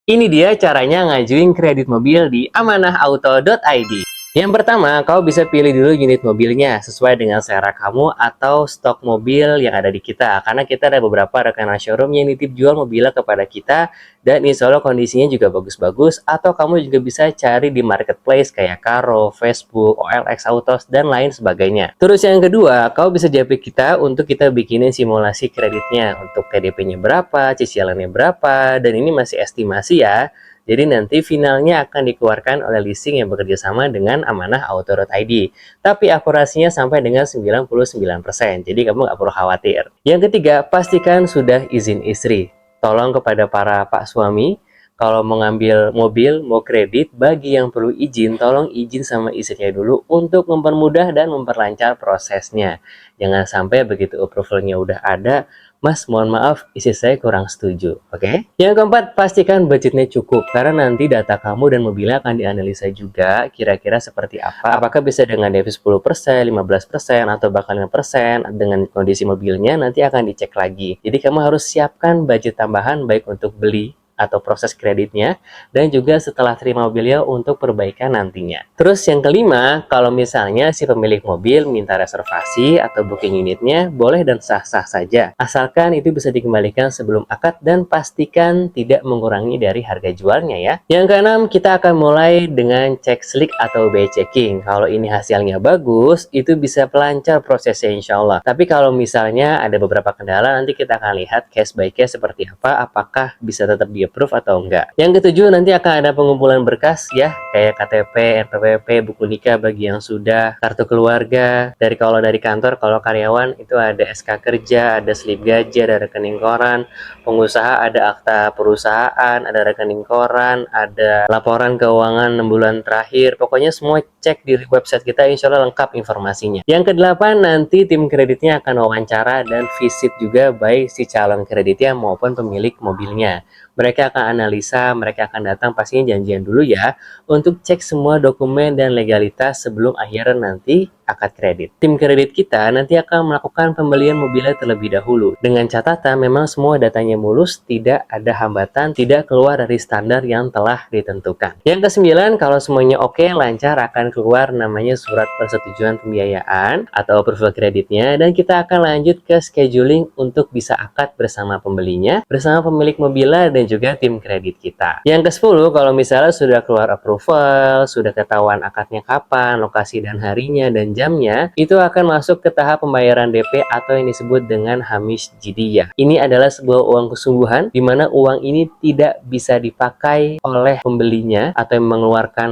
Ini dia caranya ngajuin kredit mobil di amanahauto.id. Yang pertama, kau bisa pilih dulu unit mobilnya sesuai dengan selera kamu atau stok mobil yang ada di kita. Karena kita ada beberapa rekanan showroom yang nitip jual mobilnya kepada kita dan insya Allah kondisinya juga bagus-bagus. Atau kamu juga bisa cari di marketplace kayak Karo, Facebook, OLX Autos, dan lain sebagainya. Terus yang kedua, kau bisa japri kita untuk kita bikinin simulasi kreditnya untuk TDP-nya berapa, cicilannya berapa, dan ini masih estimasi ya. Jadi nanti finalnya akan dikeluarkan oleh leasing yang bekerja sama dengan Amanah Auto.id. Tapi akurasinya sampai dengan 99%. Jadi kamu nggak perlu khawatir. Yang ketiga, pastikan sudah izin istri. Tolong kepada para pak suami, kalau mau ngambil mobil, mau kredit, bagi yang perlu izin, tolong izin sama istrinya dulu untuk mempermudah dan memperlancar prosesnya. Jangan sampai begitu approvalnya udah ada, Mas, mohon maaf, istri saya kurang setuju. Oke? Yang keempat, pastikan budgetnya cukup. Karena nanti data kamu dan mobilnya akan dianalisa juga kira-kira seperti apa. Apakah bisa dengan DP 10%, 15%, atau bahkan 5% dengan kondisi mobilnya nanti akan dicek lagi. Jadi kamu harus siapkan budget tambahan baik untuk beli atau proses kreditnya, dan juga setelah terima mobilnya untuk perbaikan nantinya. Terus yang kelima, kalau misalnya si pemilik mobil minta reservasi atau booking unitnya, boleh dan sah-sah saja. Asalkan itu bisa dikembalikan sebelum akad dan pastikan tidak mengurangi dari harga jualnya ya. Yang keenam, kita akan mulai dengan cek slik atau BI checking. Kalau ini hasilnya bagus, itu bisa pelancar prosesnya insya Allah. Tapi kalau misalnya ada beberapa kendala, nanti kita akan lihat case by case seperti apa, apakah bisa tetap di approve atau enggak. Yang ketujuh, nanti akan ada pengumpulan berkas ya, kayak KTP, NPWP, buku nikah bagi yang sudah, kartu keluarga, kalau dari kantor, kalau karyawan itu ada SK kerja, ada slip gaji, ada rekening koran, pengusaha ada akta perusahaan, ada rekening koran, ada laporan keuangan 6 bulan terakhir, pokoknya semua cek di website kita, insya Allah lengkap informasinya. Yang kedelapan, nanti tim kreditnya akan wawancara dan visit juga baik si calon kreditnya maupun pemilik mobilnya. Mereka akan analisa, mereka akan datang pastinya janjian dulu ya untuk cek semua dokumen dan legalitas sebelum akhirnya nanti akad kredit. Tim kredit kita nanti akan melakukan pembelian mobilnya terlebih dahulu. Dengan catatan memang semua datanya mulus, tidak ada hambatan, tidak keluar dari standar yang telah ditentukan. Yang kesembilan, kalau semuanya oke, lancar, akan keluar namanya surat persetujuan pembiayaan atau approval kreditnya, dan kita akan lanjut ke scheduling untuk bisa akad bersama pembelinya, bersama pemilik mobilnya, dan juga tim kredit kita. Yang ke-10, kalau misalnya sudah keluar approval, sudah ketahuan akadnya kapan, lokasi dan harinya, dan jamnya, itu akan masuk ke tahap pembayaran DP atau yang disebut dengan hamish jidiyah. Ini adalah sebuah uang kesungguhan di mana uang ini tidak bisa dipakai oleh pembelinya atau yang mengeluarkan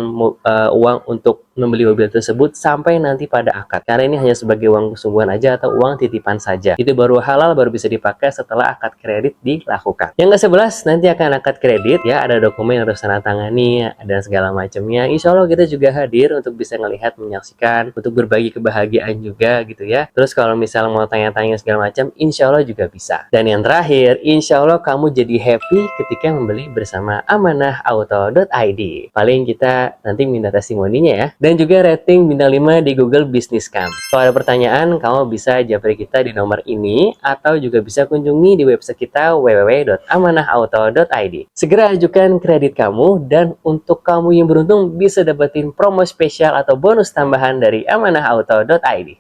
uang untuk membeli mobil tersebut sampai nanti pada akad. Karena ini hanya sebagai uang kesungguhan aja atau uang titipan saja. Itu baru halal, baru bisa dipakai setelah akad kredit dilakukan. Yang ke-11, nanti akan akad kredit ya, ada dokumen yang harus tangani, ada segala macamnya. Insya Allah kita juga hadir untuk bisa melihat, menyaksikan, untuk berbagi kebahagiaan juga gitu ya. Terus kalau misalnya mau tanya-tanya segala macam, insya Allah juga bisa. Dan yang terakhir, insya Allah kamu jadi happy ketika membeli bersama amanahauto.id. Paling kita nanti minta testimoninya ya. Dan juga rating bintang 5 di Google Business Scam. Kalau ada pertanyaan, kamu bisa japri kita di nomor ini atau juga bisa kunjungi di website kita www.amanahauto.id. Segera ajukan kredit kamu, dan untuk kamu yang beruntung bisa dapetin promo spesial atau bonus tambahan dari amanahauto.id.